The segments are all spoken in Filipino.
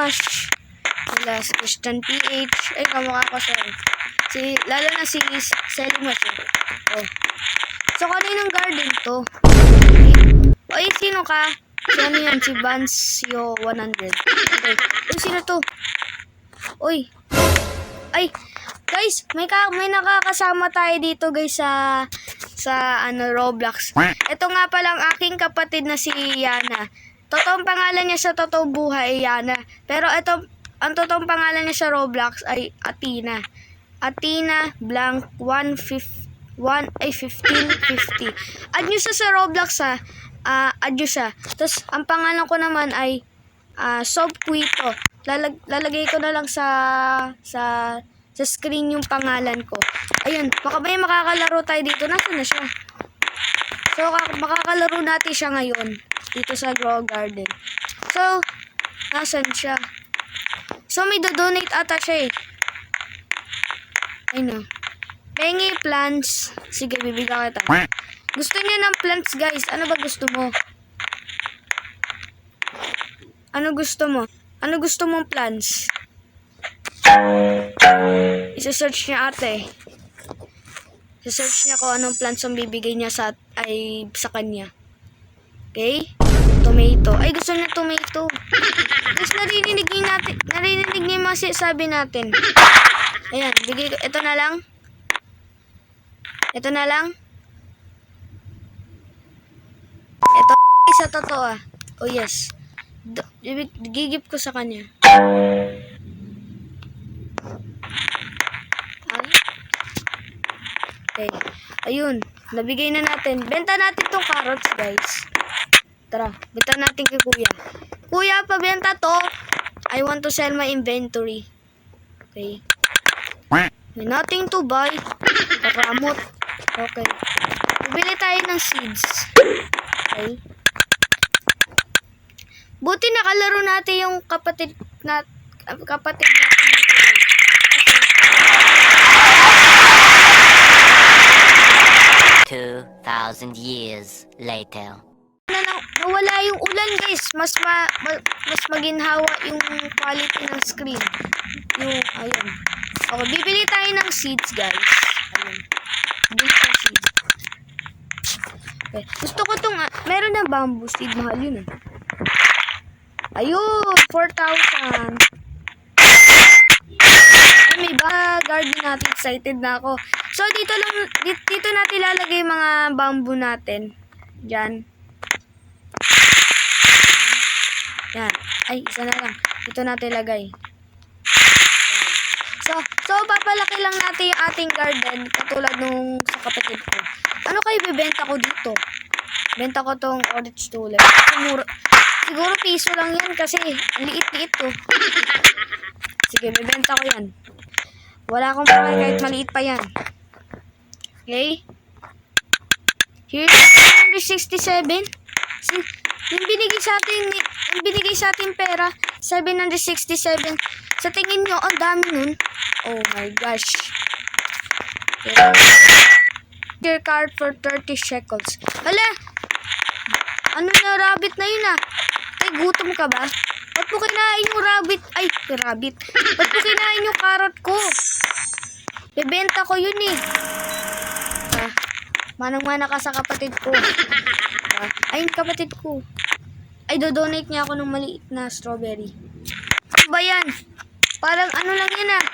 Ash, sila si Christian PH, ay kamukha ko siya. Lalo na si Selimas Oh. So, kaninong garden to? Ay, sino ka? Si ano yan? Si Bancio 100. Okay. Uy, sino to? Uy. Ay, guys, may nakakasama tayo dito guys sa Roblox. Ito nga pala ang aking kapatid na si Yana. Totoong pangalan niya sa totoong buhay ay Yana. Pero ito, ang totoong pangalan niya sa Roblox ay Athena. Athena blank 1550. Add nyo sa Roblox add nyo siya. Tapos, ang pangalan ko naman ay Sobquito. Lalagay ko na lang sa screen yung pangalan ko. Ayun, baka may makakalaro tayo dito. Nasaan na siya? So, makakalaro natin siya ngayon. Dito sa Grow Garden. So, nasaan siya? So, may do-donate ata siya eh. Ayun o. Pengi plants. Sige, bibigyan kita. Gusto niya ng plants, guys. Ano ba gusto mo? Ano gusto mo? Ano gusto mong plants? Isa-search niya ate. Isa-search niya kung anong plants ang bibigay niya sa kanya. Okay? Tomato. Ay, gusto niya tomato. Guys, narinig niya yung mga sabi natin. Ayan, bigay ko. Ito na lang. Ito na lang. Ito sa totoo ah. Oh yes. Gigip ko sa kanya. Okay. Ayun. Nabigay na natin. Benta natin tong carrots guys. Tara. Benta natin kay kuya. Kuya, pabenta to. I want to sell my inventory. Okay. May nothing to buy. Karamot. Okay. Bibili tayo ng seeds. Okay. Buti nakalaro natin yung kapatid natin dito. Okay. 2,000 years later. Nawala yung ulan guys. Mas maginhawa yung quality ng screen. Ayun. Okay, bibili tayo ng seeds guys. Ayun. Bibili tayo seeds. Okay. Gusto ko tong, meron na bamboo seed. Mahal yun eh. Ayun, 4,000. Ay, may garden natin. Excited na ako. So, dito natin lalagay yung mga bamboo natin. Diyan. Yan. Ay, isa na lang. Dito natin lagay. So, papalaki lang natin yung ating garden katulad nung sa kapatid ko. Ano kayo bibenta ko dito? Benta ko tong orange tulip. Siguro piso lang yan kasi liit-liit to. Sige, bibenta ko yan. Wala akong pakay kahit maliit pa yan. Okay? Here's 767. Yung binigay sa atin pera, 767. Sa tingin nyo, ang dami nun. Oh my gosh. Okay. Your card for 30 shekels. Hala! Ano na rabbit na yun ah? Ay, gutom ka ba? Ba't mo kinain yung rabbit? Ay, rabbit. Ba't mo kinain yung carrot ko? Bebenta ko yun eh. Manang-mana ka sa kapatid ko. Ay, kapatid ko. Ay, do-donate niya ako ng maliit na strawberry. Ano ba yan? Parang ano lang yan ah.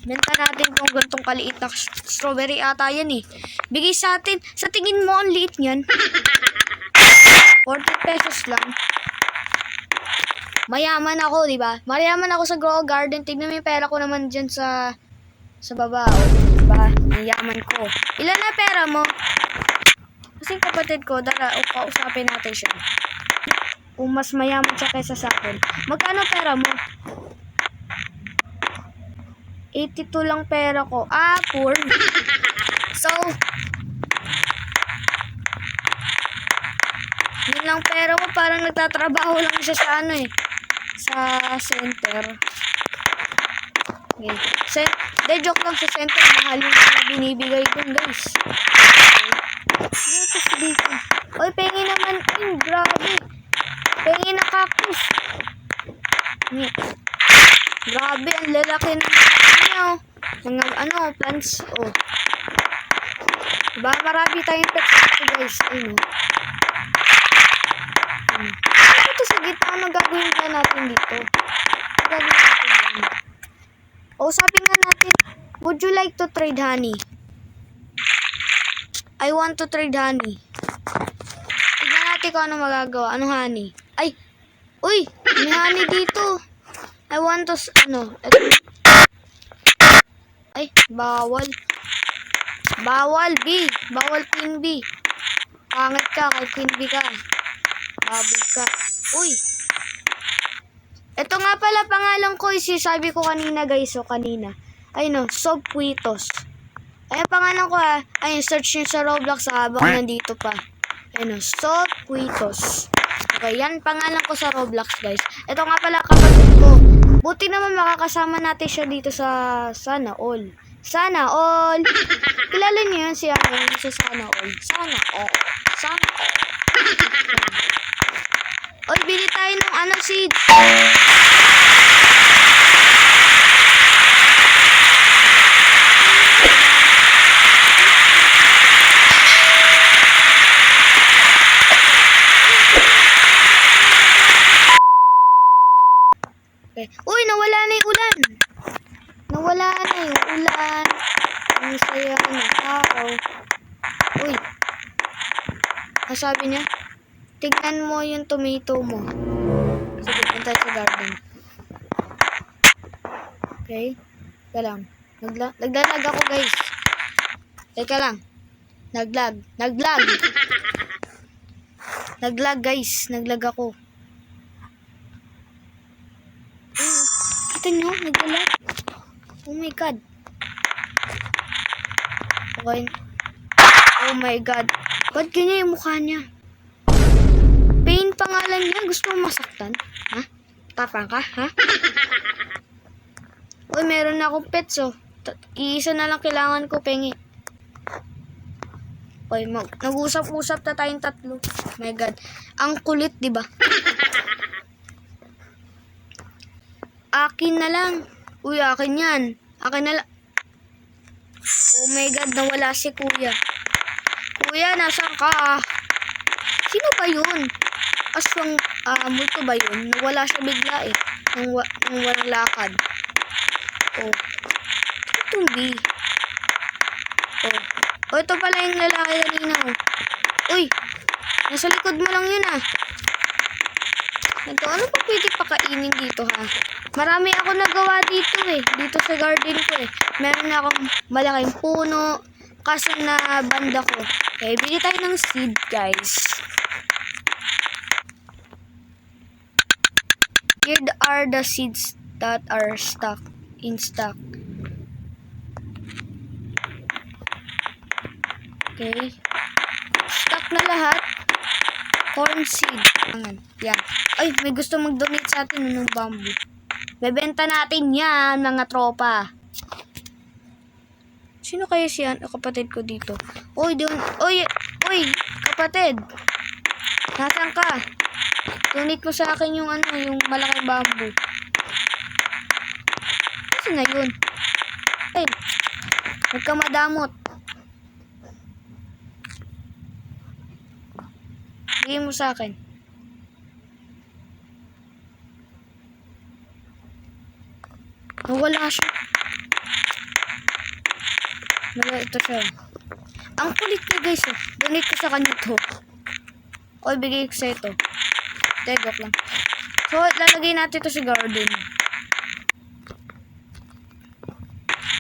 Benta natin kung gantong kaliit na strawberry ata yan eh. Bigay sa atin. Sa tingin mo, ang liit niyan. 40 pesos lang. Mayaman ako, di ba? Mayaman ako sa Grow Garden. Tignan mo yung pera ko naman dyan sa baba. O, diba? Mayaman ko. Ilan na pera mo? Kasing kapatid ko, kausapin natin siya. Kung mas mayaman siya kaysa sa akin. Magkano pera mo? 82 lang pera ko. Poor. So, yun lang pera ko. Parang nagtatrabaho lang siya sa sa center. Okay. De, joke lang sa center. Mahal yung binibigay dun, guys. Okay. Oy, pengi naman. Ay, grabe. Pengi ng cactus. Grabe, ang lalaki ng mga plants. Oh. Diba, marami tayong pets dito, guys. Ayun, ito sa gitna, ano gagawin ka natin dito? Ano gagawin natin dito? O, sabi nga natin, would you like to trade honey? I want to trade honey. Tignan natin kung ano magagawa. Anong honey? Ay! Uy! May honey dito. I want to, ito. Ay, bawal. Bawal, B. Bawal, Queen B. Pangit ka, kay Queen B ka. Baboy ka. Uy! Ito nga pala pangalan ko, sabi ko kanina, guys. So, kanina. Ayun, Sobquitos. Ay, pangalan ko, ayun, search nyo sa Roblox, habang nandito pa. Ayun, Sobquitos. Okay, yan pangalan ko sa Roblox, guys. Ito nga pala kapatid ko. Buti naman makakasama natin siya dito sa Sana All. Sana All. Kilala niyo yun siya sa Sana All. Sana All. Sana All. Oy, bili tayo ng seeds. Okay. Uy, nawala na yung ulan. Nawala na yung ulan. Ang saya ng tao. Uy. Ang sabi niya, tignan mo yung tomato mo. Sige, punta sa garden. Okay. Teka lang. Naglalag ako, guys. Teka lang. Naglag, guys. Naglag ako. Kita nyo, naglalag. Oh my God. Okay. Oh my God. Ba't ganyan yung mukha niya? Pain pangalan niya. Gusto mo masaktan? Ha? Tapang ka? Ha? Uy, meron na akong pets, oh. Iisa na lang kailangan ko, pengi. Uy, nag-usap-usap na tayong tatlo. Oh my God. Ang kulit, diba? Akin na lang. Uy, akin yan. Akin na lang. Oh my God, nawala si kuya. Kuya, nasaan ka? Sino ba yun? Aswang, multo ba yun? Nawala siya bigla eh. Nang walang lakad. Oh. Itong B. Oh. Oh, ito pala yung lalaki kanina. Oh. Uy, nasa likod mo lang yun ah. Ito, ano pa pwede pakainin dito ha? Marami ako nagawa dito eh. Dito sa garden ko eh. Meron na akong malaking puno. Kaso na banda ko. Okay, bili tayo ng seed, guys. Here are the seeds that are in stock. Okay. Stock na lahat. Corn seed. Yan. Ay, may gusto mag-donate sa atin ng bamboo. Bebenta natin yan, mga tropa. Sino kaya siya? Kapatid ko dito. Uy, kapatid. Nasaan ka? Donate mo sa akin yung yung malaking bamboo. Kasi na yun. Ay, huwag ka madamot. Bigay mo sa akin. Nawala siya. Wala, ito siya. Ang kulit niya, guys. Oh. Donate ko sa kanya to. O, bigay ko sa ito. Tegok lang. So, lalagay natin ito sa garden.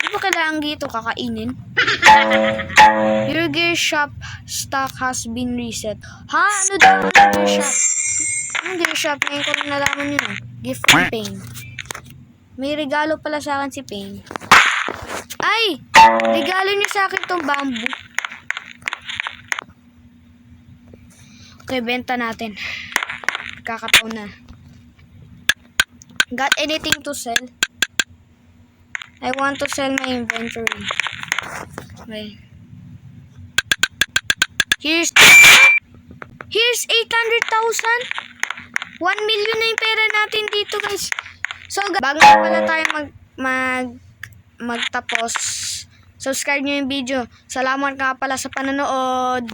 Di ba kailangan dito kakainin? Your gear shop stock has been reset. Ha? Ano daw? Ano gear shop? Anong gear shop? Ngayon ko rin nalaman yun. Gift from Pain. May regalo pala sa akin si Pain. Ay! Regalo niyo sa akin tong bamboo. Okay, benta natin. Kakataon na. Got anything to sell? I want to sell my inventory. Okay. Here's 800,000? million na yung pera natin dito, guys. So, bago pala tayo magtapos, subscribe nyo yung video. Salamat nga pala sa panonood.